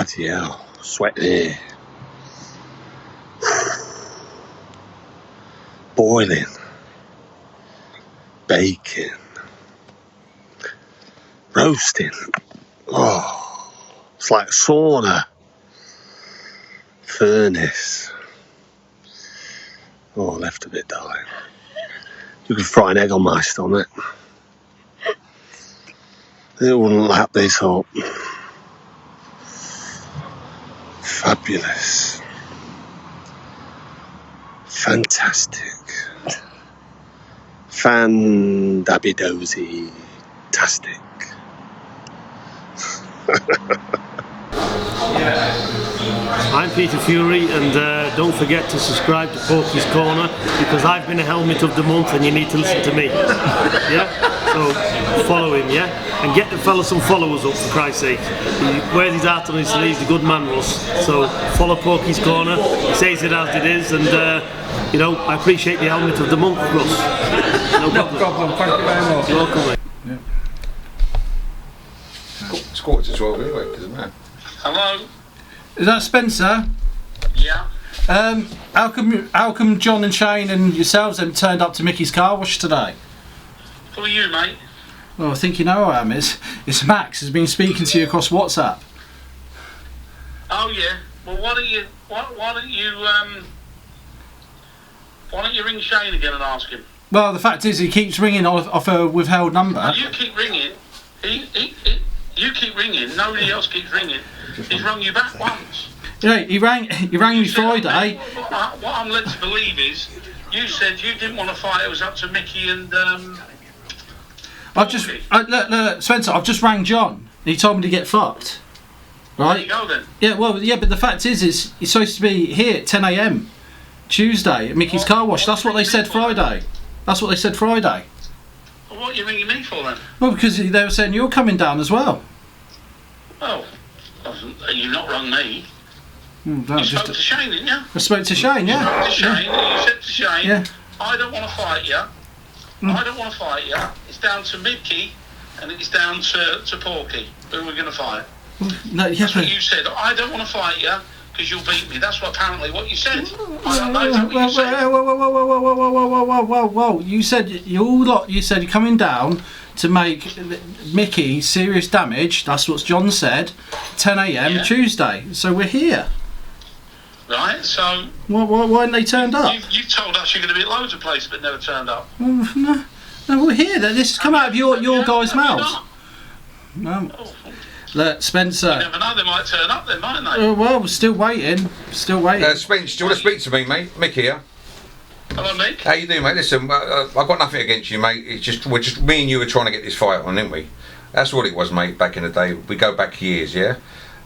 Bloody hell, sweating here. Boiling. Baking. Roasting. Oh, it's like a sauna. Furnace. Oh, I left a bit, darling. You could fry an egg on my stomach. It wouldn't lap this up. Fabulous. Fantastic. Fan-dabby-dozy-tastic. I'm Peter Fury, and don't forget to subscribe to Porky's Corner, because I've been a helmet of the month and you need to listen to me. Yeah? So follow him, yeah? And get the fella some followers up, for Christ's sake. He wears his heart on his sleeve, he's a good man, Russ. So follow Porky's Corner, he says it as it is, and you know, I appreciate the helmet of the month, Russ. No problem, thank you very much. You're welcome, mate. Yeah. It's 11:45 anyway, doesn't matter. Hello? Is that Spencer? Yeah. How come John and Shane and yourselves haven't turned up to Mickey's car wash today? Who are you, mate? Well, I think you know who I am. It's Max has been speaking to you across WhatsApp. Oh yeah. Well, why don't you ring Shane again and ask him? Well, the fact is, he keeps ringing off a withheld number. Well, you keep ringing. You keep ringing. Nobody else keeps ringing. He's rung you back once. Yeah, he rang me Friday. What I'm led to believe is, you said you didn't want to fight. It was up to Mickey and Look, Spencer, I've just rang John. He told me to get fucked. Right? There you go then. Yeah, well, yeah, but the fact is he's supposed to be here at 10 AM Tuesday at Mickey's car wash. That's what they said Friday. That's what they said Friday. Well, what are you ringing me for then? Well, because they were saying you're coming down as well. Well, you've not rung me. No, You spoke to Shane, didn't you? I spoke to Shane, yeah. You spoke to Shane, and you said to Shane, Yeah. I don't want to fight you. I don't want to fight you. It's down to Mickey and it's down to Porky who we're going to fight. No, yeah, That's what you said. I don't want to fight you because you'll beat me. That's apparently what you said. I don't know. Is that what you said? Whoa. You said you said you're coming down to make Mickey serious damage. That's what John said. 10 AM Yeah. Tuesday. So we're here. Right, so... Why haven't they turned up? You told us you're going to be at loads of places but never turned up. No, we're here. This has come out of your guys' mouths. No. Oh, Look, Spencer. you never know, they might turn up then, mightn't they? Well, we're still waiting. Still waiting. Spence, do you want to speak to me, mate? Mick here. Hello, Mick. How you doing, mate? Listen, I've got nothing against you, mate. It's just me and you were trying to get this fight on, didn't we? That's what it was, mate. Back in the day, we go back years, yeah.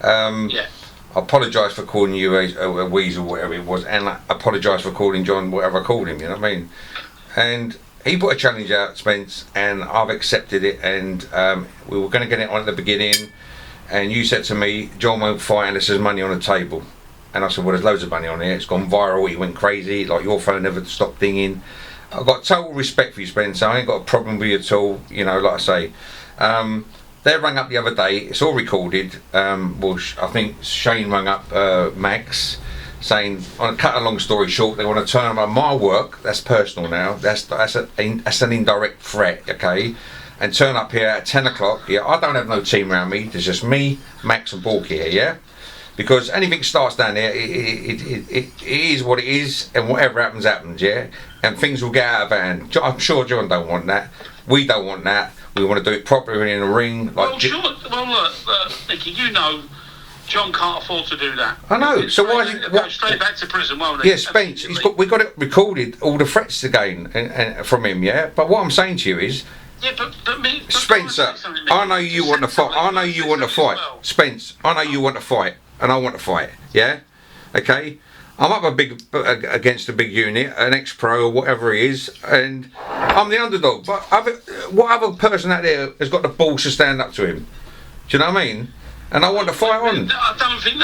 Yeah. I apologise for calling you a weasel, whatever it was, and I apologise for calling John whatever I called him. You know what I mean? And he put a challenge out, Spence, and I've accepted it. And we were going to get it on at the beginning, and you said to me, John won't fight unless there's money on the table. And I said, well, there's loads of money on here. It's gone viral. It went crazy. Like, your phone never stopped dinging. I've got total respect for you, Spence. I ain't got a problem with you at all. You know, like I say. They rang up the other day. It's all recorded. Well, I think Shane rang up Max, saying, on a cut a long story short, they want to turn on my work. That's personal now. That's an indirect threat, okay? And turn up here at 10 o'clock. Yeah, I don't have no team around me. There's just me, Max, and Porky here. Yeah, because anything starts down there, it is what it is, and whatever happens. Yeah, and things will get out of hand. I'm sure John don't want that. We don't want that. We want to do it properly in a ring. Like Well, look, Mickey, you know John can't afford to do that. I know. So why is it? Go straight back to prison, won't he? Yeah, Spence. We got it recorded. All the threats again and from him. Yeah. But what I'm saying to you is, yeah, but Spencer, I know you want to fight. I know you want to fight, Spence. I know you want to fight, and I want to fight. Yeah. Okay. I'm up against a big unit, an ex-pro or whatever he is, and I'm the underdog. But what other person out there has got the balls to stand up to him? Do you know what I mean? And I want to fight on. I don't think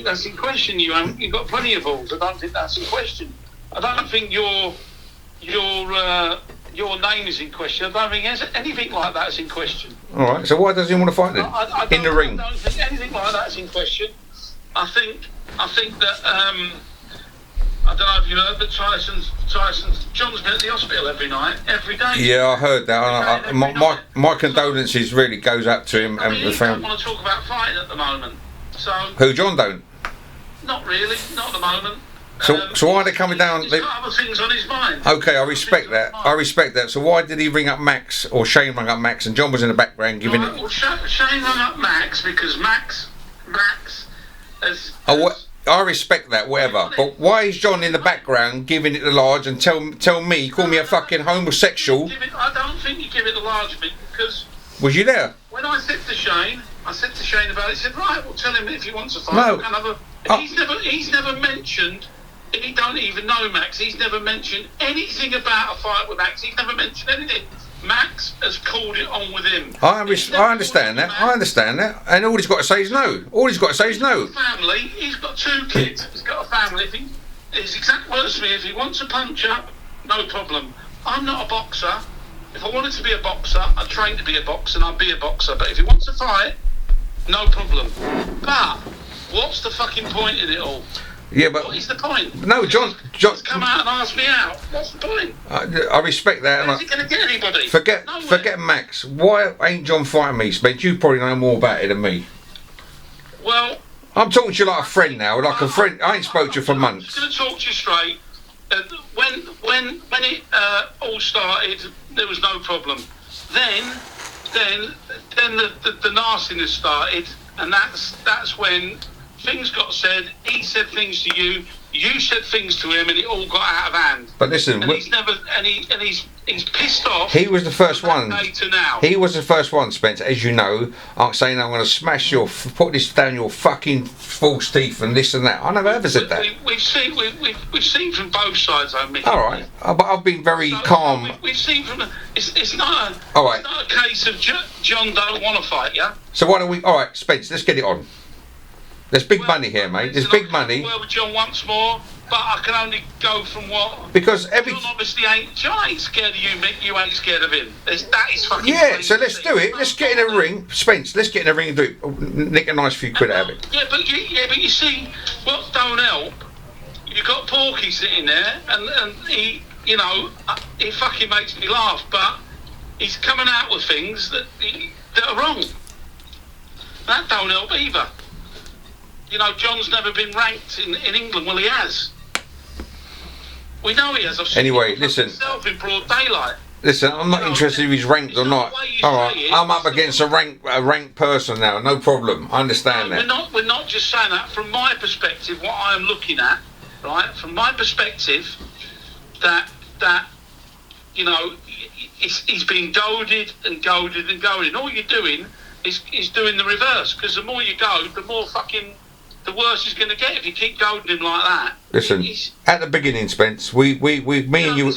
that's in question. You've got plenty of balls. I don't think that's in question. I don't think you're your name is in question. I don't think anything like that is in question. All right. So why does he want to fight then? In the ring. I don't think anything like that is in question. I think that I don't know if you heard, but John's been at the hospital every day. Yeah, I heard that. My condolences really goes up to him and the he family. don't want to talk about fighting at the moment. So Who, John don't? not really, not at the moment. So why are they coming down? He's got other things on his mind. Okay, I respect that. So why did he ring up Max, or Shane rang up Max, and John was in the background giving it? Well, Shane rang up Max because Max has. I respect that, whatever. But why is John in the background giving it the large and tell me, call me a fucking homosexual? I don't think you give it the large bit because. Was you there? When I said to Shane about it. He said, "Right, well, tell him if he wants to fight." No. He's never mentioned. And he don't even know Max. He's never mentioned anything about a fight with Max. He's never mentioned anything. Max has called it on with him. I understand that. And all he's got to say is no. He's got a family. He's got 2 kids. He's got a family. His exact words to me, if he wants to punch up, no problem. I'm not a boxer. If I wanted to be a boxer, I'd train to be a boxer and I'd be a boxer. But if he wants to fight, no problem. But what's the fucking point in it all? Yeah, but what is the point? No, John, come out and ask me out. What's the point? I respect that. Where's he going to get anybody? Forget Max. Why ain't John fighting me, Spence? You probably know more about it than me. Well, I'm talking to you like a friend now, like a friend. I ain't spoke to you for months. I'm just going to talk to you straight. When it all started, there was no problem. Then the nastiness started, and that's when things got said. He said things to you. You said things to him, and it all got out of hand. But listen, and he's pissed off. He was the first one. To now. He was the first one, Spence, as you know. I'm saying I'm going to smash put this down your fucking false teeth and this and that. I never ever said that. We've seen from both sides, though, Mickey. All right, but I've been very calm. We've seen from it's not a. All right. It's not a case of John don't want to fight, yeah. So why don't we? All right, Spence, let's get it on. There's big money here, mate. There's big money. Well, with John once more, but I can only go from what. Because John obviously ain't. John ain't scared of you, Mick. You ain't scared of him. That is fucking. Yeah. So let's do it. Let's get in a ring, Spence. Let's get in a ring and do it. Nick a nice few quid out of it. Yeah, but you see, what don't help. You got Porky sitting there, and he, he fucking makes me laugh, but he's coming out with things that are wrong. That don't help either. John's never been ranked in England. Well, he has. We know he has. I've seen anyway, him listen. Himself in broad daylight. Listen, I'm not interested if he's ranked or not. All right, I'm up against a ranked person now. No problem. I understand that. We're not just saying that. From my perspective, what I am looking at, right? From my perspective, that he's been goaded and goaded and goaded. All you're doing is doing the reverse. Because the more you go, the more the worse he's going to get if you keep goading him like that. Listen, at the beginning, Spence, me and you.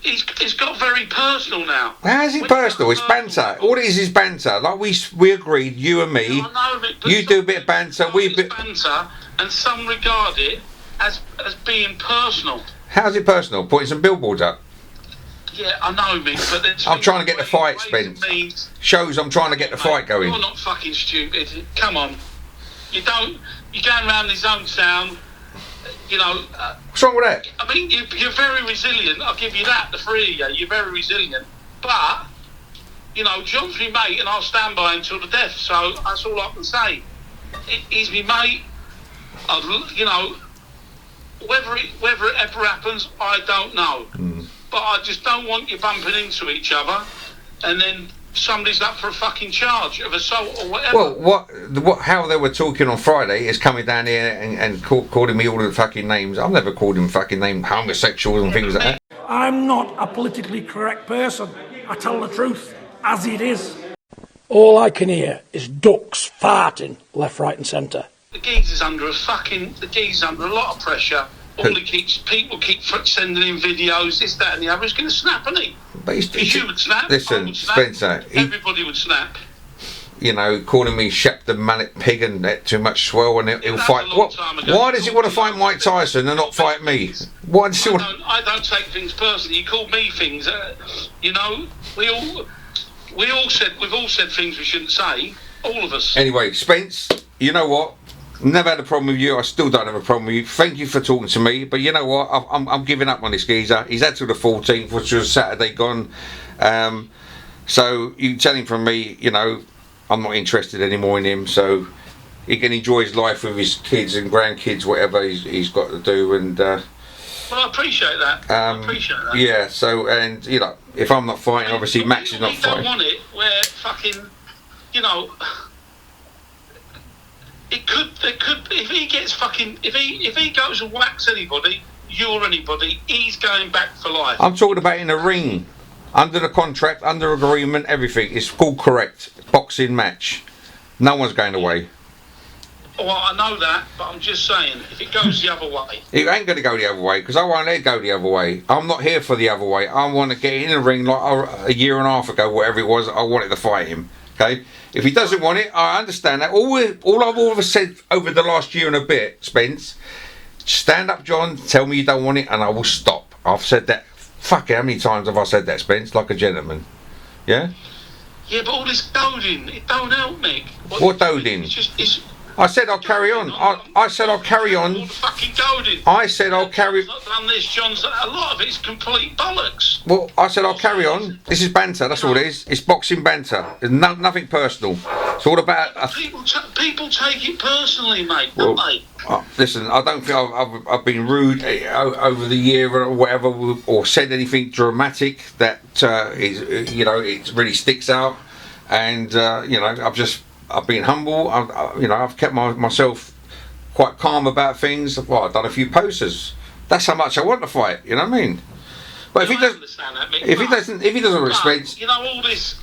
It's got very personal now. How is it personal? It's banter. All it is banter. Like we agreed, you and me. You do a bit of banter, we bit banter, and some regard it as being personal. How's it personal? Putting some billboards up. Yeah, I know, Mick, but I'm trying to get the fight, Spence. Shows I'm trying to get the fight going. You're not fucking stupid. Come on. You're going around this own sound. What's wrong with that? I mean, you're very resilient. I'll give you that. The three of you, you're very resilient. But John's my mate, and I'll stand by him till the death. So that's all I can say. He's my mate. Whether it ever happens, I don't know. But I just don't want you bumping into each other, and then somebody's up for a fucking charge of assault or whatever. Well, how they were talking on Friday is coming down here and calling me all the fucking names. I've never called him fucking names, homosexuals and things like that. I'm not a politically correct person. I tell the truth as it is. All I can hear is ducks farting left, right and centre. The geezer's under a lot of pressure. People keep sending him videos, this, that and the other. He's going to snap, isn't he? But you would snap. Listen, I would snap. Spencer. Everybody would snap. you know, calling me Shep the Mallet Pig and that too much swell, and he'll fight. What? Why does he want to fight Mike Tyson and not fight me? Why does he want? I don't take things personally. You called me things. You know, we've all said things we shouldn't say. All of us. Anyway, Spence, you know what? Never had a problem with you. I still don't have a problem with you. Thank you for talking to me. But you know what? I'm giving up on this geezer. He's had till the 14th, which was Saturday gone. So you can tell him from me, you know, I'm not interested anymore in him. So he can enjoy his life with his kids and grandkids, whatever he's got to do. And well, I appreciate that. I appreciate that. Yeah. So, and you know, if I'm not fighting, obviously Max is not fighting. We don't want it where fucking, you know. There could if he gets fucking if he goes and whacks anybody, you or anybody, he's going back for life. I'm talking about in a ring, under the contract, under agreement, everything. It's all correct. Boxing match. No one's going away. Well, I know that, but I'm just saying, if it goes the other way, it ain't going to go the other way because I won't let it go the other way. I'm not here for the other way. I want to get in the ring like a year and a half ago, whatever it was. I wanted to fight him. Okay. If he doesn't want it, I understand that. All I've always said over the last year and a bit, Spence, stand up, John, tell me you don't want it, and I will stop. I've said that. Fuck it, how many times have I said that, Spence? Like a gentleman. Yeah? Yeah, but all this goading, it don't help, Nick. What goading? I said I'll carry on. I said I'll carry on. All the fucking goading. I said I'll carry. John's not done this, John's. A lot of it's complete bollocks. Well, I said I'll carry on. This is banter. That's all it is. It's boxing banter. It's nothing personal. It's all about. People take it personally, mate. Don't they? Listen, I don't think I've been rude over the year or whatever, or said anything dramatic that is, you know, it really sticks out. And you know, I've been humble. I've kept myself quite calm about things. Well, I've done a few posters. That's how much I want to fight. You know what I mean? But if he doesn't respect, you know, all this,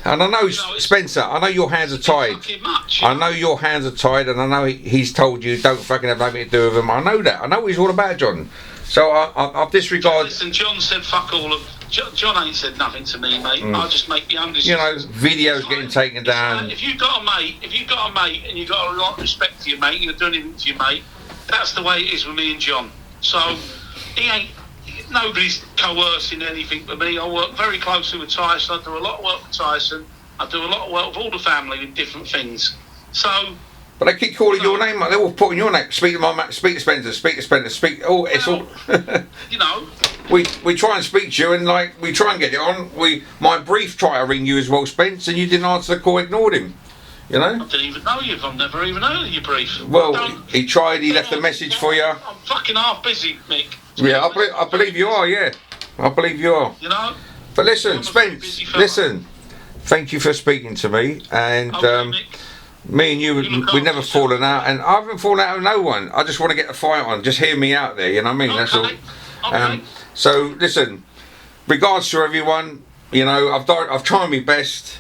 and I know, Spencer, I know your hands are tied. I know your hands are tied, and I know he's told you don't fucking have nothing to do with him. I know that. I know what he's all about, John. So I've disregarded. Listen, John said fuck all of. John ain't said nothing to me, mate. I just make my own decisions. You know, videos getting taken down. If you've got a mate, and you've got a lot of respect for your mate, you're doing anything to your mate. That's the way it is with me and John. So nobody's coercing anything with me. I work very closely with Tyson. I do a lot of work with Tyson. I do a lot of work with all the family with different things. So. But they keep calling your name, they're all putting your name. Speak to my mate, speak to Spencer, speak to Spencer, speak. Oh, it's all. You know. We try and speak to you, and like we try and get it on. My brief tried to ring you as well, Spence, and you didn't answer the call, ignored him. You know. I didn't even know you. I've never even heard of your brief. Well, he tried. He left a message for you. I'm fucking half busy, Mick. Yeah, I believe you are. Yeah, I believe you are. You know. But listen, Spence. Listen. Thank you for speaking to me, and. Me and you, we never fallen out, and I haven't fallen out with no one. I just want to get the fight on. Just hear me out there, you know what I mean? That's all. Okay. So listen, regards to everyone. You know, I've tried my best,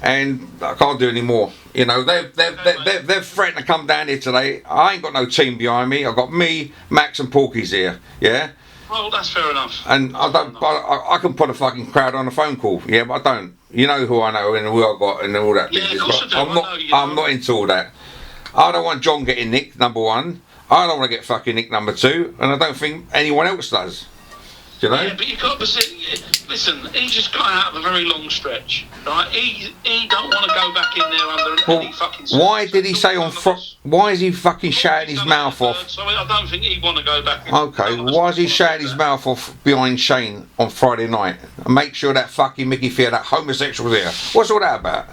and I can't do any more. You know, they've threatened to come down here today. I ain't got no team behind me. I've got me, Max, and Porky's here. Yeah. Well, that's fair enough. And I can put a fucking crowd on a phone call. Yeah, but I don't. You know who I know and who I've got and all that. Yeah, of course I do. I'm not into all that. I don't want John getting nicked, number one. I don't want to get fucking nicked, number two. And I don't think anyone else does. Do you know? Yeah, but you got to listen. He just got out of a very long stretch, right? He don't want to go back in there under any fucking. Why did he say on Why is he fucking shouting his mouth off? So I don't think he'd want to go back. Okay, why is he shouting his mouth off behind Shane on Friday night and make sure that fucking Mickey Fear, that homosexual's here? What's all that about?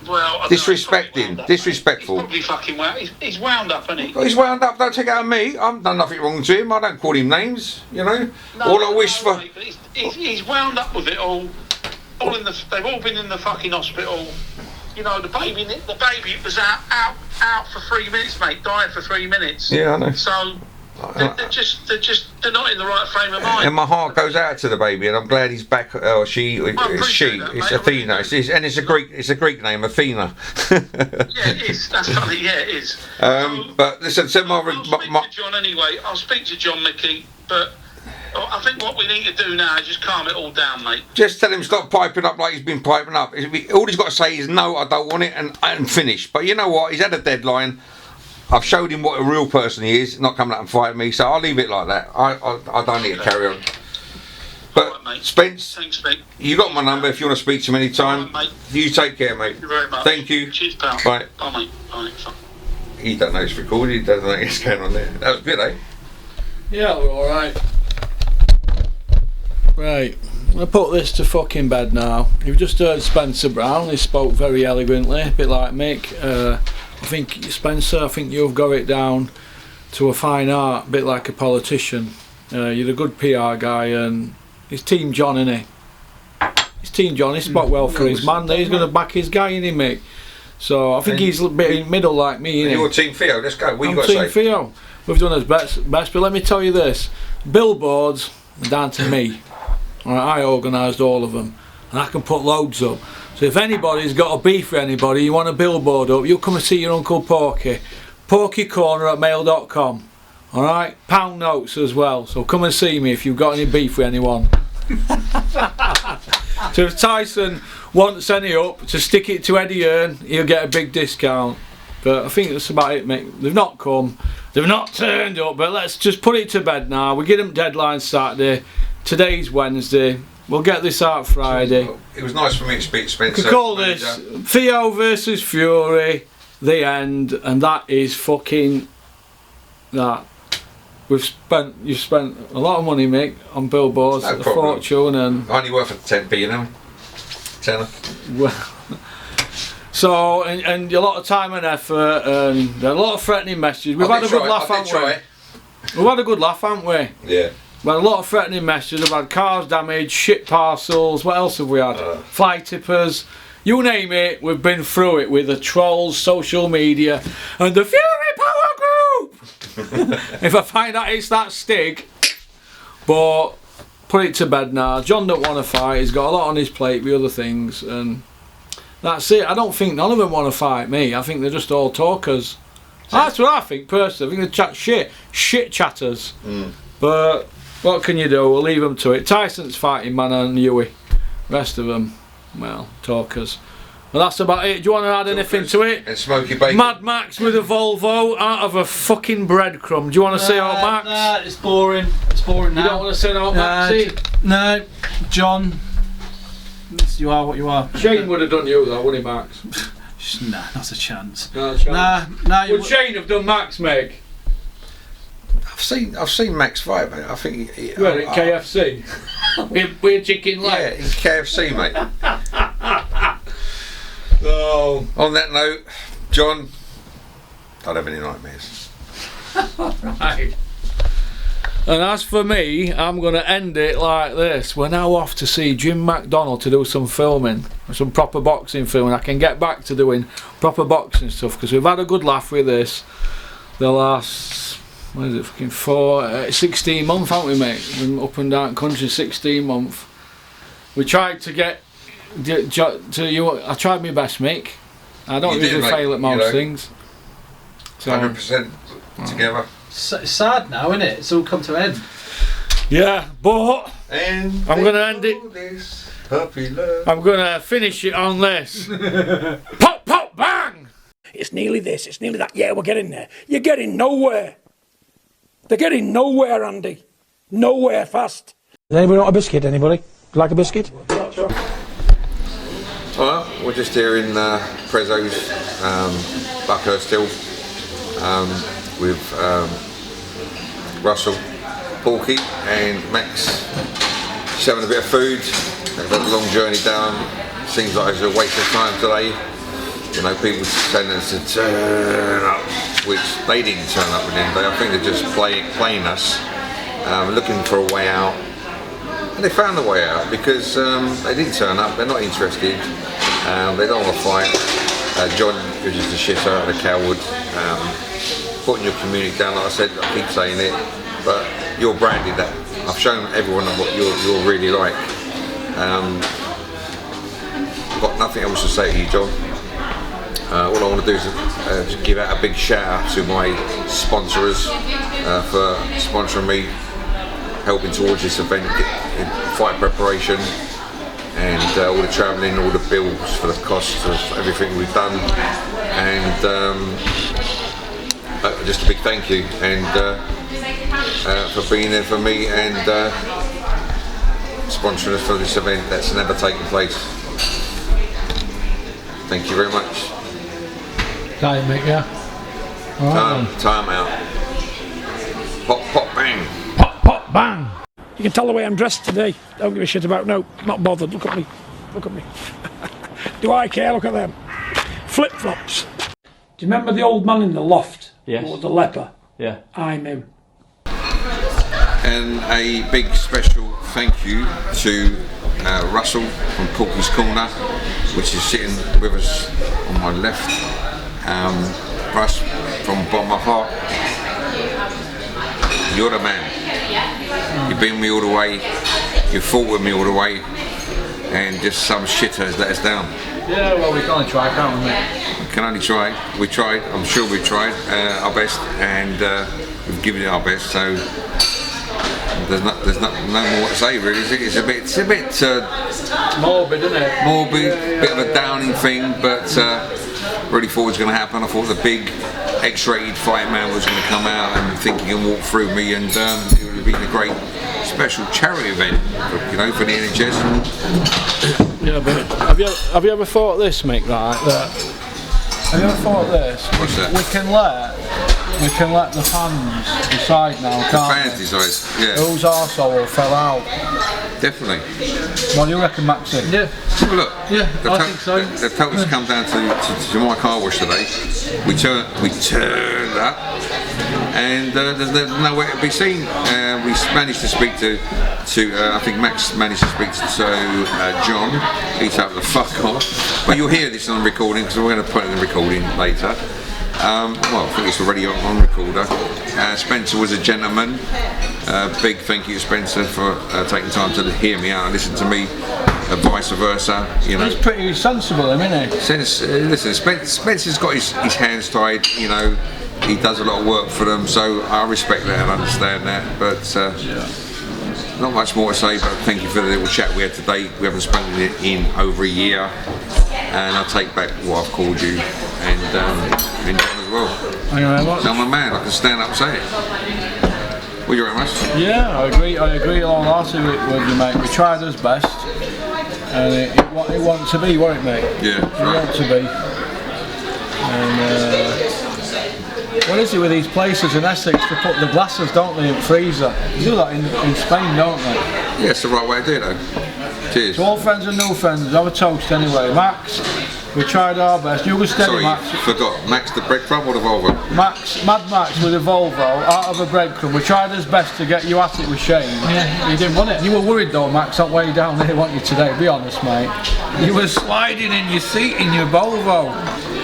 Well, disrespecting, disrespectful. He's probably fucking wound. He's wound up, isn't he? He's wound up. Don't take it out of me. I've done nothing wrong to him. I don't call him names. You know. I wish for. Mate, he's wound up with it all. They've all been in the fucking hospital. You know, the baby was out for 3 minutes, mate. Died for 3 minutes. Yeah, I know. So. They're not in the right frame of mind. And my heart goes out to the baby, and I'm glad he's back. Or she, it's she. That, it's Athena. And it's a Greek name, Athena. Yeah, it is. That's funny. Yeah, it is. But listen, I'll speak to John anyway. I'll speak to John, Mickey. But I think what we need to do now is just calm it all down, mate. Just tell him stop piping up like he's been piping up. All he's got to say is no, I don't want it, and finish. But you know what? He's had a deadline. I've showed him what a real person he is, not coming up and fighting me. So I'll leave it like that. I don't need to carry on. But right, Spence, thanks, mate. You got my number if you want to speak to him anytime. Right, you take care, mate. Thank you very much. Thank you. Cheers, pal. Bye. Bye, mate. Bye. He doesn't know it's recorded. He doesn't know what's going on there. That was good, eh? Yeah, we're alright. Right, I put this to fucking bed now. You've just heard Spencer Brown. He spoke very elegantly, a bit like Mick. I think Spencer, you've got it down to a fine art, a bit like a politician. You're a good PR guy, and he's Team John, isn't he? He's Team John. He spoke well for his man. He's going to back his guy, isn't he, Mick? So I think he's a bit in the middle like me, isn't he? You're Team THEO. Let's go. What you got Team to say? THEO. We've done his best, but let me tell you this: billboards are down to me. Alright, I organised all of them, and I can put loads up. So if anybody's got a beef with anybody, you want a billboard up, you come and see your Uncle Porky. PorkyCorner@mail.com. Alright, pound notes as well. So come and see me if you've got any beef with anyone. So if Tyson wants any up, to stick it to Eddie Earn, he'll get a big discount. But I think that's about it, mate. They've not come, they've not turned up, but let's just put it to bed now. We give them deadline Saturday. Today's Wednesday. We'll get this out Friday. It was nice for me to speak to Spencer. We could call this THEO versus Fury, the end, and that is fucking that. You've spent a lot of money, Mick, on billboards, No a problem. fortune, and Only worth a 10p, you know. Tenner. well, so and a lot of time and effort, and a lot of threatening messages. We've had a good laugh, haven't we? We've had a good laugh, haven't we? Yeah. We've had a lot of threatening messages. We've had cars damaged, shit parcels. What else have we had? Fly tippers. You name it, we've been through it with the trolls, social media, and the Fury Power Group. If I find out it's that Stig, but put it to bed now. John don't want to fight. He's got a lot on his plate with other things, and that's it. I don't think none of them want to fight me. I think they're just all talkers. That's what I think personally. I think they chat shit chatters. But what can you do? We'll leave them to it. Tyson's fighting man and Huey. Rest of them, well, talkers. Well, that's about it. Do you want to add anything to it? And smoky bacon. Mad Max with a Volvo out of a fucking breadcrumb. Do you want to say out Max? Nah, it's boring. It's boring now. You don't want to say out Maxie? No, John. You are what you are. Shane would have done you though, wouldn't he, Max? Nah, not a chance. No chance. Nah. Would Shane have done Max, Meg? I've seen Max fight, mate. I think Where, in KFC? We're chicken leg. Yeah, in KFC, mate. Oh. On that note, John, don't have any nightmares. Right. And as for me, I'm going to end it like this. We're now off to see Jim McDonald to do some filming, some proper boxing filming. I can get back to doing proper boxing stuff because we've had a good laugh with this the last, what is it, fucking 16 months, haven't we, mate? Been up and down country 16 months. We tried to get to you. I tried my best, Mick. I don't usually fail at most things. So, 100% together. It's sad now, isn't it? It's all come to an end. yeah, but And I'm going to end it. This puppy love. I'm going to finish it on this. Pop, pop, bang! It's nearly this, it's nearly that. Yeah, we're getting there. You're getting nowhere. They're getting nowhere, Andy. Nowhere fast. Does anybody want a biscuit? Anybody? Like a biscuit? Well, we're just here in Prezzo's Buckhurst Hill with Russell, Porky and Max. Just having a bit of food. They've had a long journey down. Seems like it's a waste of time today. You know, people telling us to turn up, which they didn't turn up at the end of the day. I think they're just playing us, looking for a way out. And they found a way out because they didn't turn up, they're not interested, they don't want to fight. John is just a shitter and a coward, putting your community down, like I said, I keep saying it, but you're branded that. I've shown everyone what you're really like. Got nothing else to say to you, John. All I want to do is just give out a big shout out to my sponsors for sponsoring me helping towards this event, fight preparation, and all the travelling, all the bills for the costs of everything we've done, and just a big thank you, and for being there for me and sponsoring us for this event that's never taken place. Thank you very much. Time, mate, yeah. Time out. Pop, pop, bang. Pop, pop, bang. You can tell the way I'm dressed today. Don't give a shit about, no, not bothered. Look at me. Look at me. Do I care? Look at them. Flip-flops. Do you remember the old man in the loft? Yes. Who was the leper? Yeah. I'm him. And a big special thank you to Russell from Porky's Corner, which is sitting with us on my left. Russ, from the bottom of my heart, you're the man. You've been with me all the way, you fought with me all the way, and just some shit has let us down. Yeah, well, we can only try, can't we, mate? We can only try. We tried, I'm sure we tried our best, and we've given it our best, so there's no more to say really. It's a bit Morbid, isn't it? morbid, bit of a downing thing, but really thought it was going to happen. I thought the big X-rated fight man was going to come out and think he can walk through me, and it would have been a great special charity event, for the NHS. Yeah, but have you ever thought this, Mick? Right? Have you ever thought this? What's that? We can let the fans decide now, can't Fans we? decide, yeah. Whose arsehole fell out? Definitely. What do you reckon, Maxie? Yeah. Well, look, Yeah, I think so. They've told us to come down to my car wash today. We turned up, and there's nowhere to be seen. We managed to speak to I think Max managed to speak to John. He told the fuck off. But you'll hear this on recording because we're going to put it in the recording later. Well, I think it's already on recorder. Spencer was a gentleman. Big thank you to Spencer for taking time to hear me out and listen to me, vice versa. He's pretty sensible, isn't he? Listen, Spencer's got his hands tied. He does a lot of work for them, so I respect that and understand that. But not much more to say. But thank you for the little chat we had today. We haven't spoken in over a year, and I'll take back what I've called you, and John as well. Thank you very much. So I'm a man. I can stand up and say it. What do you reckon, Russ? Yeah, I agree wholeheartedly with you, mate. We tried our best, and it wanted to be, wasn't it, mate? Yeah, It wanted to be. And what is it with these places in Essex? They put the glasses, don't they, in the freezer? They do that in Spain, don't they? Yeah, it's the right way to do it, though. Cheers. To all friends and new friends, have a toast anyway. Max, we tried our best. You were steady, Sorry, Max. you forgot. Max the breadcrumb or the Volvo? Mad Max with a Volvo out of a breadcrumb. We tried his best to get you at it with Shane. Yeah, you didn't want it. You were worried though, Max, that way down there, weren't you, today? Be honest, mate. You were sliding in your seat in your Volvo.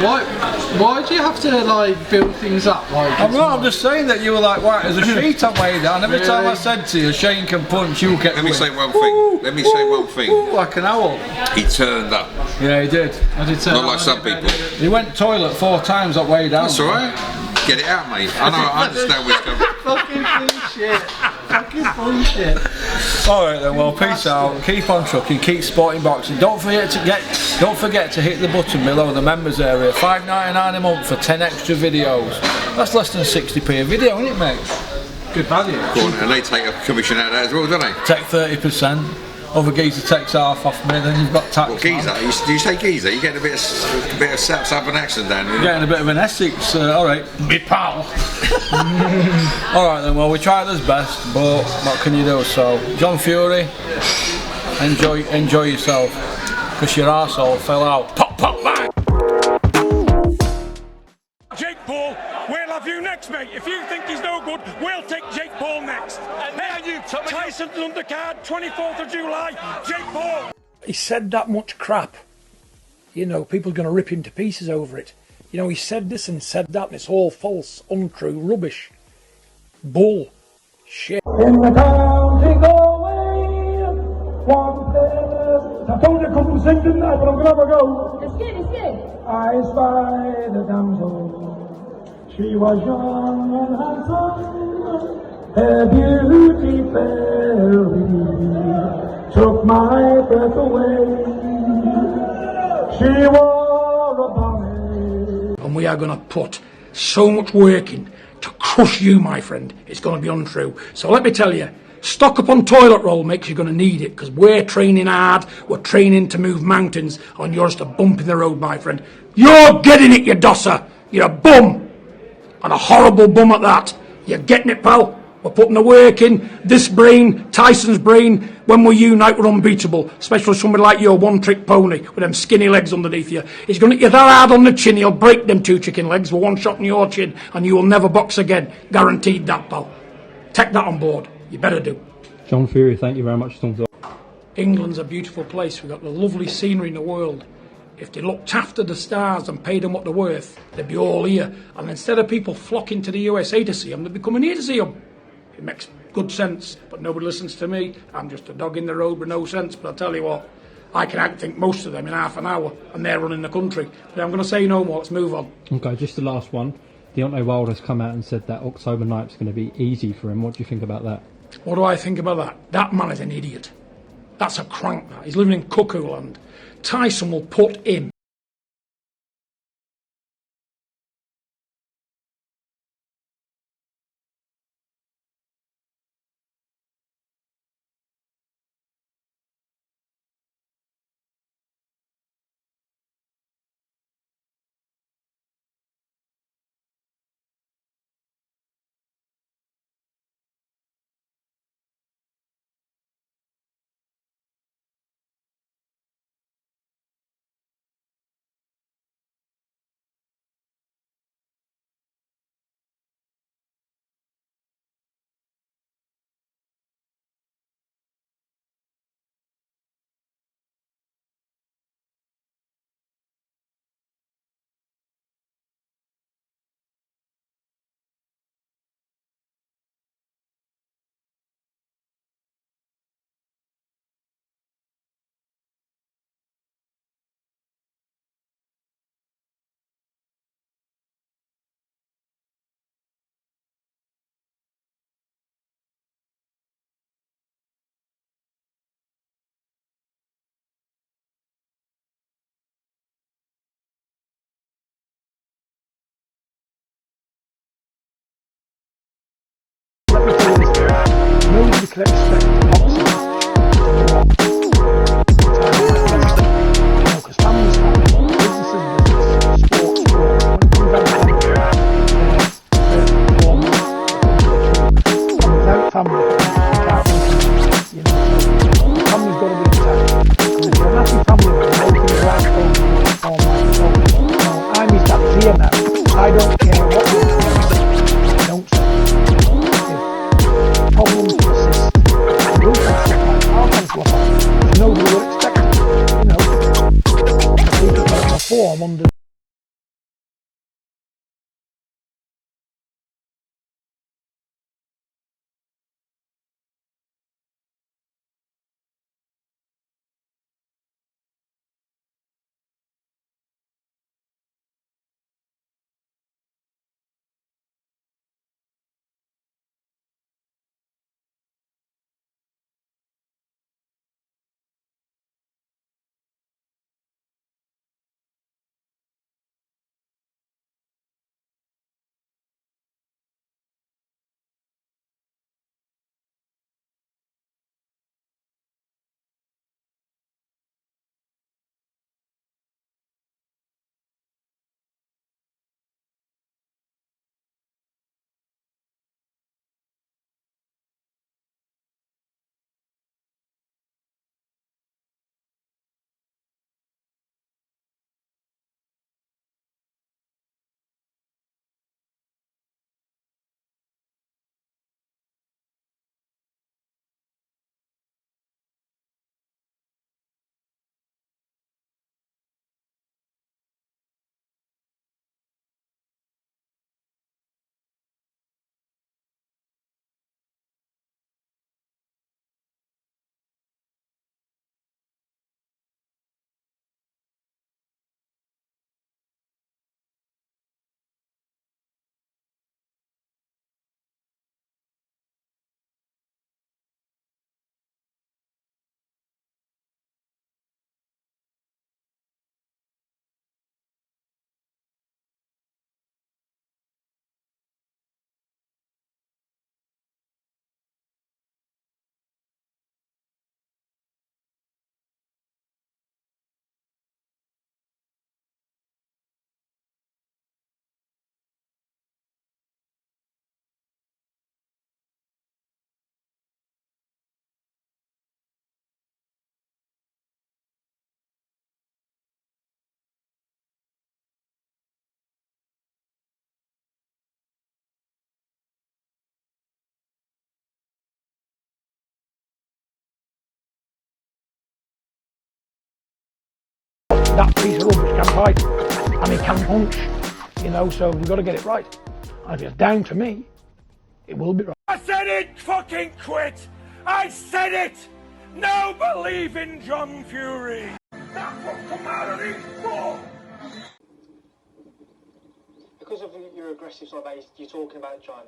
Why do you have to build things up? I'm just saying that you were like white as a sheet on way down. Every time I said to you, Shane can punch, you get. Let me say one thing. Let me say one thing. Like an owl. He turned up. Yeah, he did. I did say Not like some people. He went toilet 4 times that way down. That's alright. Get it out, mate. I know. I understand where it's coming. Fucking bullshit. Fucking bullshit. Alright then, well, peace out. Keep on trucking, keep sporting boxing. Don't forget to hit the button below the members area. $5.99 a month for 10 extra videos. That's less than 60p a video, isn't it, mate? Good value. Go on, and they take a commission out of that as well, don't they? Take 30%. Other geezer takes half off me, then you've got tax. Well, geezer. Do you say geezer? You get a bit of southern accent down there. Getting a bit of an Essex, alright. Me pal. Alright then, well, we tried our best, but what can you do? So, John Fury, enjoy yourself, because your arsehole fell out. Pop, pop, bang! Jake Paul, we'll have you next, mate. If you think he's no good, we'll take Jake Paul next. And there you, Tyson's undercard, 24th of July, Jake Paul. He said that much crap. People are going to rip him to pieces over it. He said this and said that, and it's all false, untrue, rubbish. Bull. Shit. In the county away, one place. I told you I couldn't sing, didn't I? But I'm going to have a go. It's good. I spied a damsel, she was young and handsome, Her beauty fairy took my breath away. She wore a bonnet. And we are going to put so much work in to crush you, my friend. It's going to be untrue. So let me tell you, stock up on toilet roll makes you going to need it, because we're training hard, we're training to move mountains, and you're just a bump in the road, my friend. You're getting it, you dosser. You're a bum. And a horrible bum at that. You're getting it, pal. We're putting the work in. This brain, Tyson's brain, when we unite, we're unbeatable. Especially somebody like you, a one-trick pony with them skinny legs underneath you. He's going to hit you that hard on the chin, he'll break them 2 chicken legs with one shot in your chin, and you will never box again. Guaranteed that, pal. Take that on board. You better do. John Fury, thank you very much for talking to us. England's a beautiful place. We've got the lovely scenery in the world. If they looked after the stars and paid them what they're worth, they'd be all here. And instead of people flocking to the USA to see them, they'd be coming here to see them. It makes good sense, but nobody listens to me. I'm just a dog in the road with no sense. But I'll tell you what, I can outthink most of them in half an hour, and they're running the country. But I'm going to say no more. Let's move on. Okay, just the last one. Deontay Wilder's come out and said that October night's going to be easy for him. What do you think about that? What do I think about that? That man is an idiot. That's a crank, that. He's living in cuckoo land. Tyson will put him. Nobody can expect boxing because family's family, business is business, sports sport. When it comes down to family, and without family, you can't win. You know, so family's got to be intact. Because if you're a happy family, everything's right for you. No, I'm his dad here now. I don't care what you do. Don't say. Problems persist. that piece of rubbish can fight and he can punch, you know, so we've got to get it right. And if it's down to me, it will be right. I said it, fucking quit! I said it! No believe in John Fury! That's what's come out of these balls! Because of your aggressive sort of, you're talking about, John,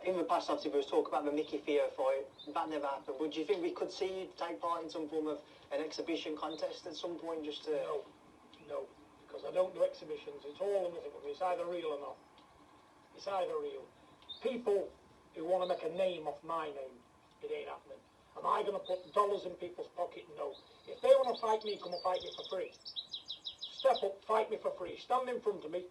in the past obviously there was talk about the Mickey THEO fight, that never happened, but do you think we could see you take part in some form of an exhibition contest at some point just to... No, because I don't do exhibitions, it's all or nothing with me, it's either real or not. It's either real. People who want to make a name off my name, it ain't happening. Am I going to put dollars in people's pocket? No. If they want to fight me, come and fight me for free. Step up, fight me for free. Stand in front of me.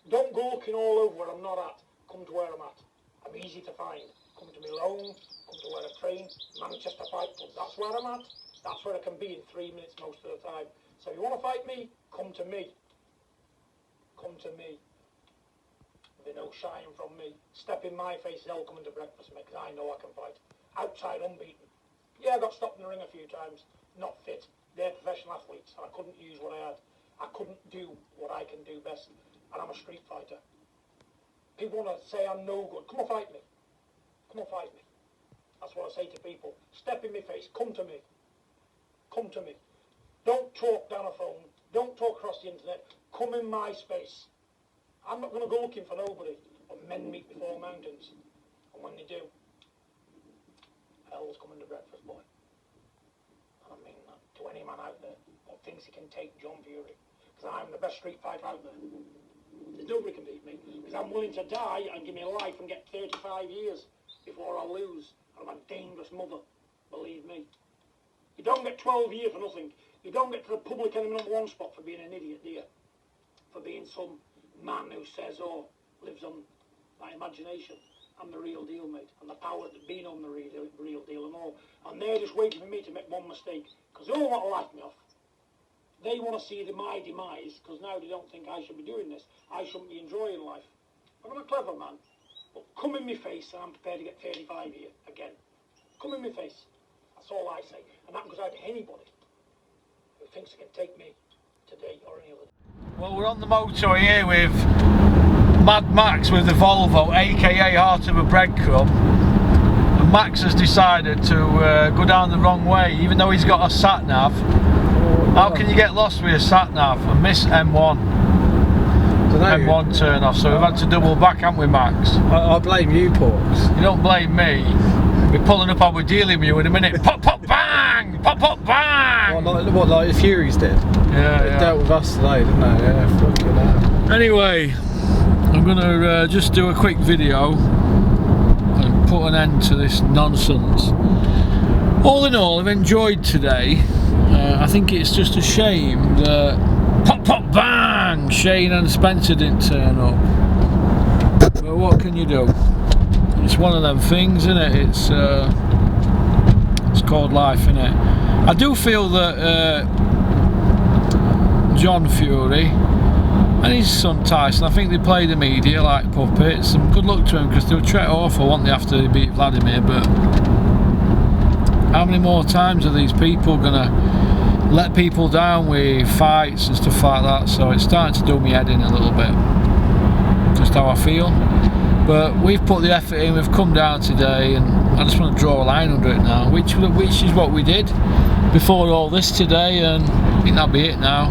Don't go looking all over where I'm not at. Come to where I'm at. I'm easy to find. Come to me alone. Come to where I train. Manchester Fight Club. That's where I'm at. That's where I can be in 3 minutes most of the time. So if you want to fight me, come to me. Come to me. There'll be no shying from me. Step in my face, they'll come into breakfast with me because I know I can fight. Outside, unbeaten. Yeah, I got stopped in the ring a few times. Not fit. They're professional athletes and I couldn't use what I had. I couldn't do what I can do best. And I'm a street fighter. People want to say I'm no good. Come and fight me. Come and fight me. That's what I say to people. Step in my face. Come to me. Come to me. Don't talk down a phone. Don't talk across the internet. Come in my space. I'm not going to go looking for nobody. But men meet before mountains. And when they do, hell's coming to breakfast, boy. I mean that to any man out there that thinks he can take John Fury. Because I'm the best street fighter out there. Nobody can beat me. Because I'm willing to die and give me life and get 35 years before I lose. I'm a dangerous mother. Believe me. You don't get 12 years for nothing. You don't get to the public enemy #1 spot for being an idiot, do you? For being some man who says, oh, lives on my imagination. I'm the real deal, mate. And the power that's been on the real deal and all. And they're just waiting for me to make one mistake. Because they all want to laugh me off. They want to see my demise, because now they don't think I should be doing this. I shouldn't be enjoying life. I'm a clever man. But come in my face and I'm prepared to get 35 here again. Come in my face. That's all I say. And that goes out to anybody who thinks they can take me today or any other day. Well, we're on the motorway here with Mad Max with the Volvo, aka Heart of a Breadcrumb. And Max has decided to go down the wrong way, even though he's got a sat-nav. How can you get lost with a sat-nav and miss M1? M1 turn off, so we've had to double back, haven't we, Max? I blame you, Porks. You don't blame me. We're pulling up how we're dealing with you in a minute. Pop, pop, bang! Pop, pop, bang! What like the Furies did? Yeah, They dealt with us today, didn't they? Yeah, fucking hell. Anyway, I'm going to just do a quick video and put an end to this nonsense. All in all, I've enjoyed today. I think it's just a shame that pop, pop, bang! Shane and Spencer didn't turn up. But what can you do? It's one of them things, isn't it? It's called life, isn't it? I do feel that John Fury and his son Tyson, I think they play the media like puppets, and good luck to him because they were treated awful, weren't they, after they beat Vladimir. But how many more times are these people gonna let people down with fights and stuff like that? So it's starting to do me head in a little bit, just how I feel. But we've put the effort in, we've come down today, and I just want to draw a line under it now, which is what we did before all this today, and I think that'll be it now.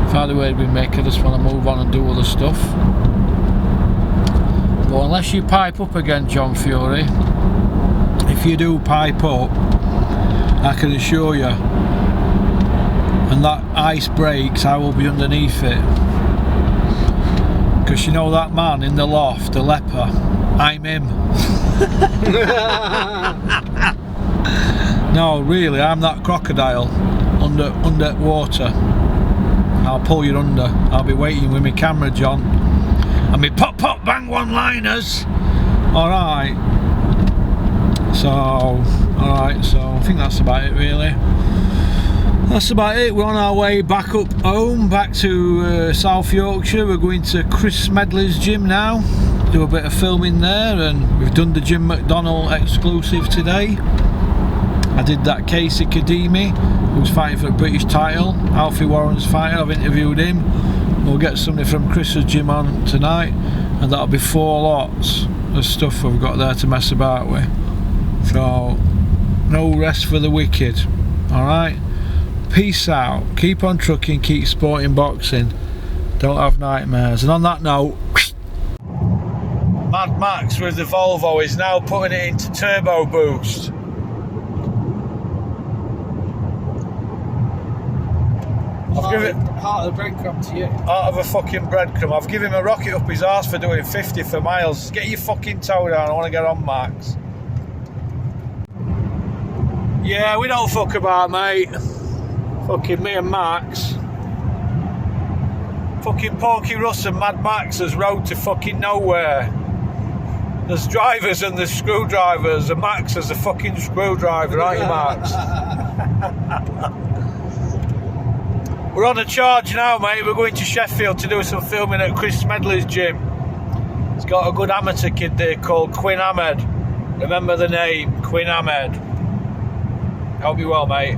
If I had the way we make, I just want to move on and do other stuff. But unless you pipe up again, John Fury, if you do pipe up, I can assure you, and that ice breaks, I will be underneath it. Because you know that man in the loft, the leper, I'm him. No, really, I'm that crocodile under water. I'll pull you under. I'll be waiting with my camera, John, and me pop pop bang one-liners. Alright. So I think that's about it, really. That's about it. We're on our way back up home, back to South Yorkshire. We're going to Chris Medley's gym now, do a bit of filming there, and we've done the Jim McDonnell exclusive today. I did that Casey Kadimi, who's fighting for a British title. Alfie Warren's fighter, I've interviewed him. We'll get somebody from Chris's gym on tonight, and that'll be 4 lots of stuff we've got there to mess about with. So, no rest for the wicked. Alright? Peace out. Keep on trucking, keep sporting boxing. Don't have nightmares. And on that note, Mad Max with the Volvo is now putting it into turbo boost. I've given Part of the breadcrumb to you. out of a fucking breadcrumb. I've given him a rocket up his arse for doing 50 for miles. Get your fucking toe down. I want to get on, Max. Yeah, we don't fuck about, mate. Fucking me and Max. Fucking Porky Russ and Mad Max has rode to fucking nowhere. There's drivers and there's screwdrivers, and Max is a fucking screwdriver, aren't you, Max? We're on a charge now, mate. We're going to Sheffield to do some filming at Chris Smedley's gym. He's got a good amateur kid there called Quinn Ahmed. Remember the name, Quinn Ahmed. Hope you well, mate.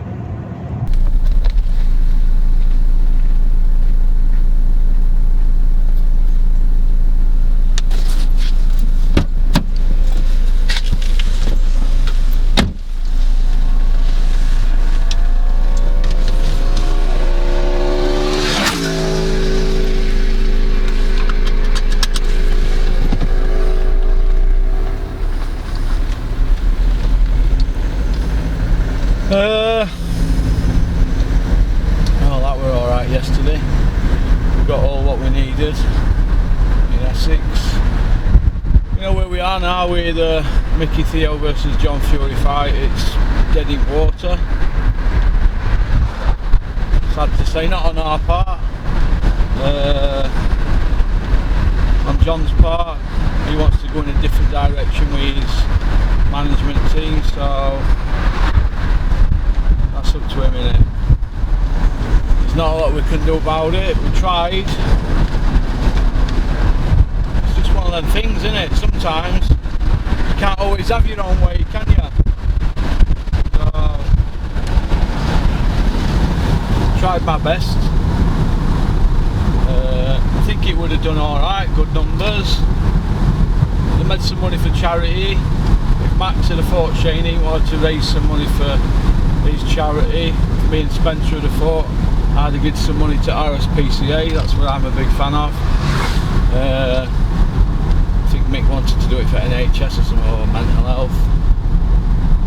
Well, that were alright yesterday. We got all what we needed in Essex. You know where we are now with Mickey THEO versus John Fury fight. It's dead in water. Sad to say, not on our part. On John's part, he wants to go in a different direction with his management team, so that's up to him, innit? There's not a lot we can do about it. We tried. It's just one of them things, innit? Sometimes you can't always have your own way, can you? So, tried my best. I think it would have done alright, good numbers. They made some money for charity. If Max had fought Shane, he wanted to raise some money for his charity. Me and Spencer would have fought. I'd have given some money to RSPCA, that's what I'm a big fan of. I think Mick wanted to do it for NHS or something, or mental health.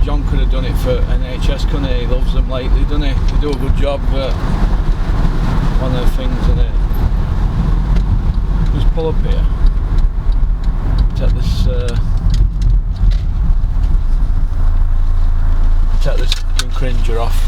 John could have done it for NHS, couldn't he? He loves them lately, doesn't he? They do a good job, but one of the things, isn't it? Just pull up here. Take this cringer off.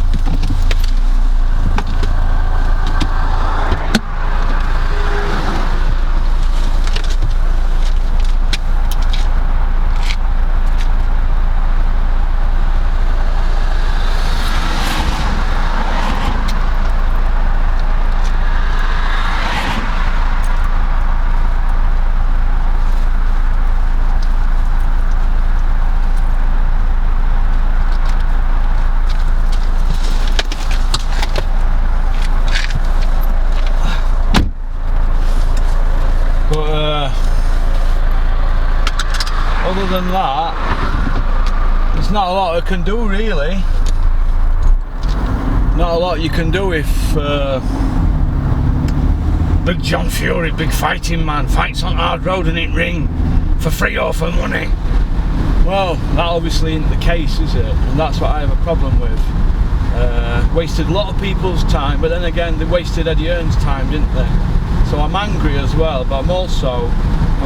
Other than that, there's not a lot I can do really. Not a lot you can do if big John Fury, big fighting man, fights on hard road and in ring for free or for money. Well, that obviously isn't the case, is it? And that's what I have a problem with. Wasted a lot of people's time, but then again they wasted Eddie Hearn's time, didn't they? So I'm angry as well, but I'm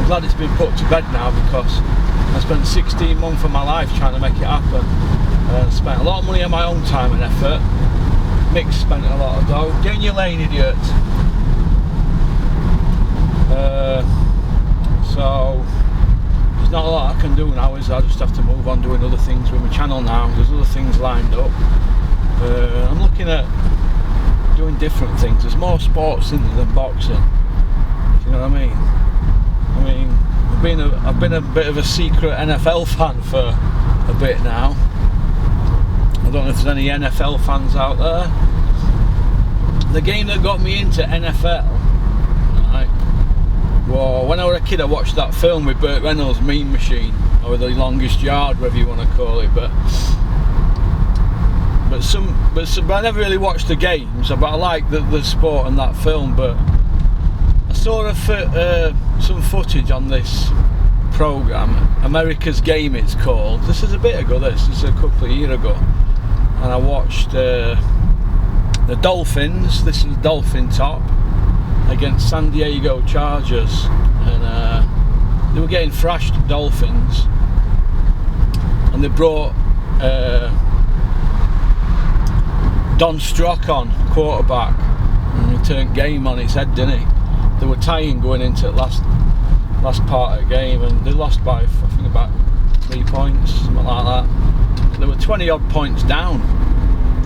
glad it's been put to bed now, because I spent 16 months of my life trying to make it happen. Spent a lot of money on my own time and effort. Mick spent a lot of dough. Get in your lane, idiot. So there's not a lot I can do now, is I just have to move on doing other things with my channel now. There's other things lined up. I'm looking at doing different things. There's more sports in there than boxing. Do you know what I mean? I've been a bit of a secret NFL fan for a bit now. I don't know if there's any NFL fans out there. The game that got me into NFL, right, well, when I was a kid I watched that film with Burt Reynolds, Mean Machine, or The Longest Yard, whatever you want to call it, but I never really watched the games, but I like the sport and that film. But I saw some footage on this programme, America's Game it's called. This is a bit ago, this is a couple of years ago, and I watched the Dolphins, this is Dolphin top, against San Diego Chargers, and they were getting thrashed, Dolphins, and they brought Don Strock on, quarterback, and he turned game on its head, didn't he? They were tying going into the last part of the game, and they lost by, I think, about 3 points, something like that. They were 20 odd points down,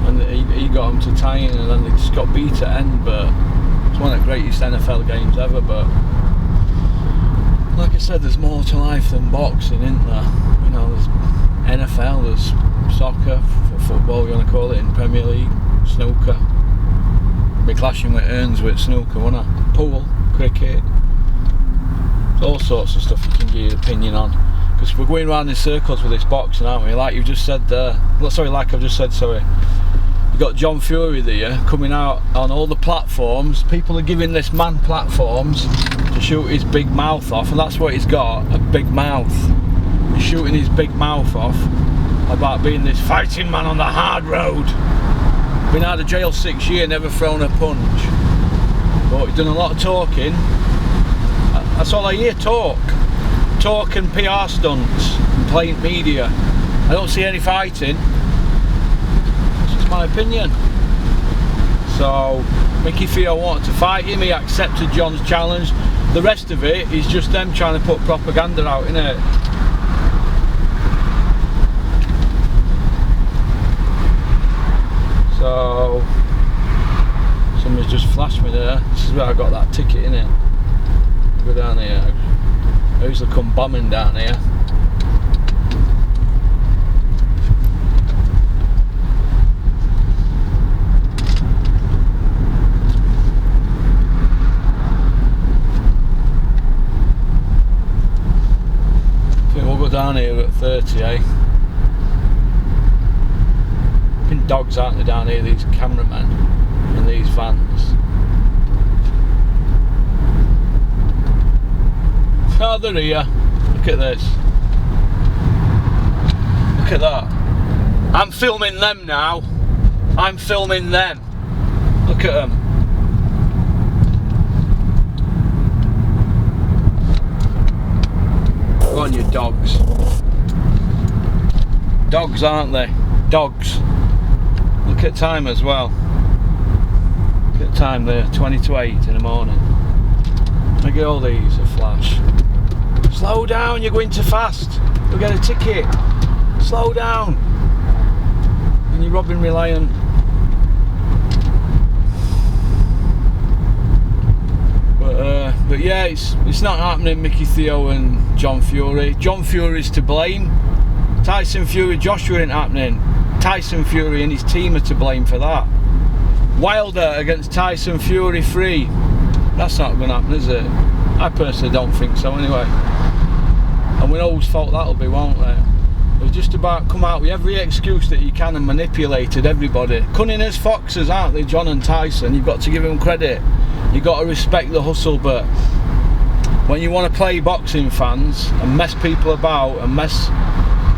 and he got them to tying, and then they just got beat at end. But it's one of the greatest NFL games ever. But like I said, there's more to life than boxing, isn't there? You know, there's NFL, there's soccer, football, you want to call it, in Premier League, snooker. Be clashing with Earns with snooker, won't I? Pool, cricket, all sorts of stuff you can give your opinion on. Because we're going around in circles with this boxing, aren't we? Like you've just said there. Like I've just said, sorry. You've got John Fury there coming out on all the platforms. People are giving this man platforms to shoot his big mouth off, and that's what he's got, a big mouth. He's shooting his big mouth off about being this fighting man on the hard road. Been out of jail 6 years, never thrown a punch. But he's done a lot of talking. That's all I hear, talk and PR stunts and playing media. I don't see any fighting. It's just my opinion. So Mickey THEO wanted to fight him, he accepted John's challenge. The rest of it is just them trying to put propaganda out, innit? So somebody's just flashed me there. This is where I got that ticket, innit? Go down here. I usually come bombing down here. I think we'll go down here at 30, eh? Been dogs, aren't they, down here, these cameramen in these vans. Oh, they're here. Look at this. Look at that. I'm filming them now. I'm filming them. Look at them. Go on, you dogs. Dogs, aren't they? Dogs. Look at time as well. Look at time there, 20 to 8 in the morning. Look at all these, a flash. Slow down, you're going too fast. You'll get a ticket. Slow down. And you're robbing Reliant. But yeah, it's not happening, Mickey THEO and John Fury. John Fury's to blame. Tyson Fury, Joshua ain't happening. Tyson Fury and his team are to blame for that. Wilder against Tyson Fury 3. That's not going to happen, is it? I personally don't think so anyway. And we know whose fault that'll be, won't they? They've just about come out with every excuse that you can and manipulated everybody. Cunning as foxes, aren't they, John and Tyson? You've got to give them credit. You've got to respect the hustle, but when you want to play boxing, fans, and mess people about and mess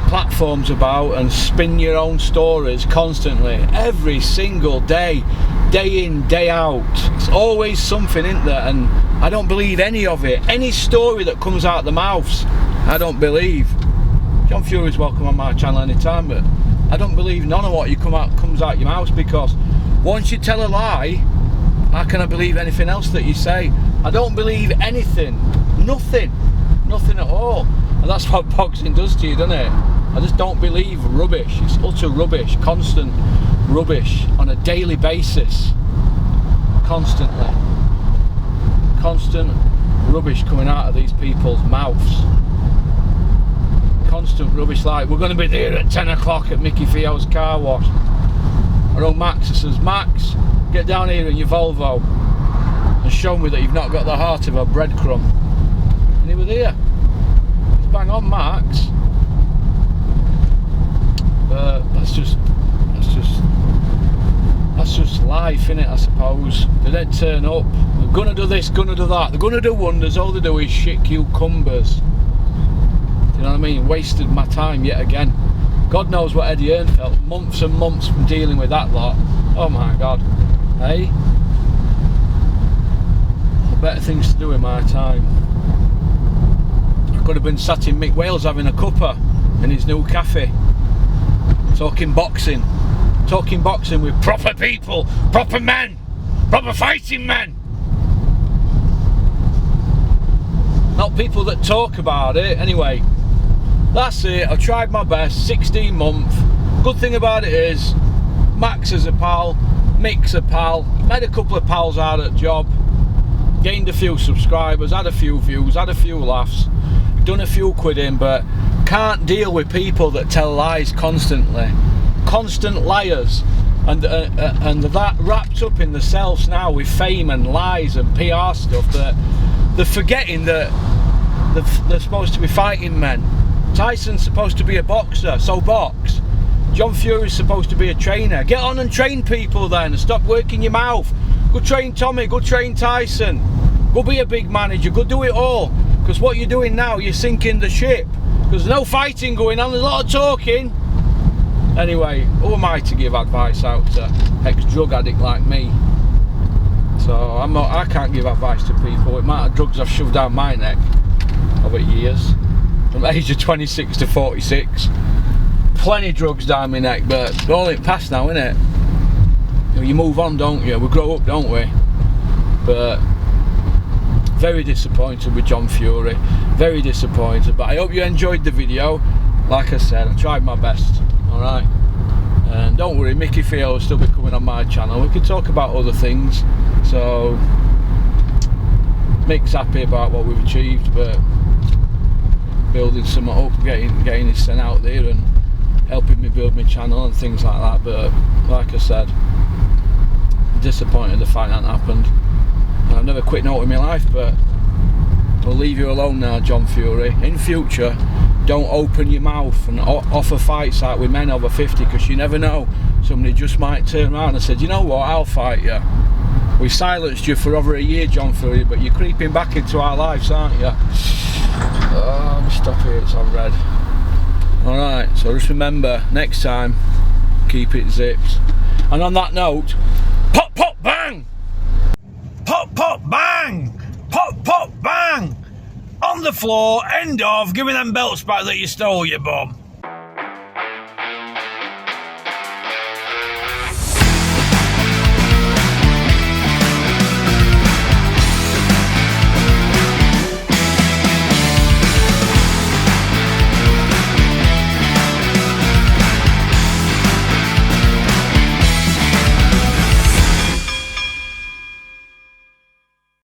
platforms about and spin your own stories constantly, every single day, day in, day out, it's always something, isn't there? And I don't believe any of it. Any story that comes out of the mouths, I don't believe. John Fury's welcome on my channel anytime, but I don't believe none of what comes out your mouth, because once you tell a lie, how can I believe anything else that you say? I don't believe anything. Nothing at all. And that's what boxing does to you, doesn't it? I just don't believe rubbish. It's utter rubbish, constant rubbish on a daily basis. Constantly. Constant rubbish coming out of these people's mouths. constant rubbish, like we're going to be there at 10 o'clock at Mickey Theo's car wash. I know Max says, Max, get down here in your Volvo and show me that you've not got the heart of a breadcrumb. And he was there. It's bang on, Max. But that's just life, innit, I suppose. They don't turn up. They're gonna do this, gonna do that. They're gonna do wonders. All they do is shit cucumbers. Do you know what I mean? Wasted my time yet again. God knows what Eddie Hearn felt. Months and months from dealing with that lot. Oh my God. Hey? Better things to do in my time. I could have been sat in Mick Wales having a cuppa in his new cafe. Talking boxing with proper people, proper men, proper fighting men. Not people that talk about it. Anyway, that's it. I've tried my best. 16 months. Good thing about it is Max is a pal, Mick's a pal, made a couple of pals out at job, gained a few subscribers, had a few views, had a few laughs, done a few quid in, but can't deal with people that tell lies constantly. Constant liars, and that wrapped up in themselves now with fame and lies and PR stuff, that they're forgetting that they're supposed to be fighting men. Tyson's supposed to be a boxer, so box. John Fury's supposed to be a trainer. Get on and train people then, and stop working your mouth. Go train Tommy, go train Tyson, go be a big manager, go do it all. Because what you're doing now, you're sinking the ship. There's no fighting going on, there's a lot of talking. Anyway, who am I to give advice out to ex-drug addict like me? So I can't give advice to people. The amount of drugs I've shoved down my neck over years, from the age of 26 to 46. Plenty of drugs down my neck, but they're all in the past now, innit? You move on, don't you? We grow up, don't we? But very disappointed with John Fury. Very disappointed. But I hope you enjoyed the video. Like I said, I tried my best. Alright, and don't worry, Mickey Theo will still be coming on my channel. We can talk about other things. So Mick's happy about what we've achieved, but building something up, getting it sent out there and helping me build my channel and things like that. But like I said, disappointed the fight hadn't happened. I've never quit out in my life, but I'll leave you alone now, John Fury. In future, don't open your mouth and offer fights out with men over 50, because you never know. Somebody just might turn around and say, you know what, I'll fight you. We silenced you for over a year, John Fury, but you're creeping back into our lives, aren't you? Oh, let me stop here, it's on red. Alright, so just remember, next time, keep it zipped. And on that note, pop, pop, bang! Pop, pop, bang! Pop, pop, bang! On the floor, end of, give me them belts back that you stole, you bum.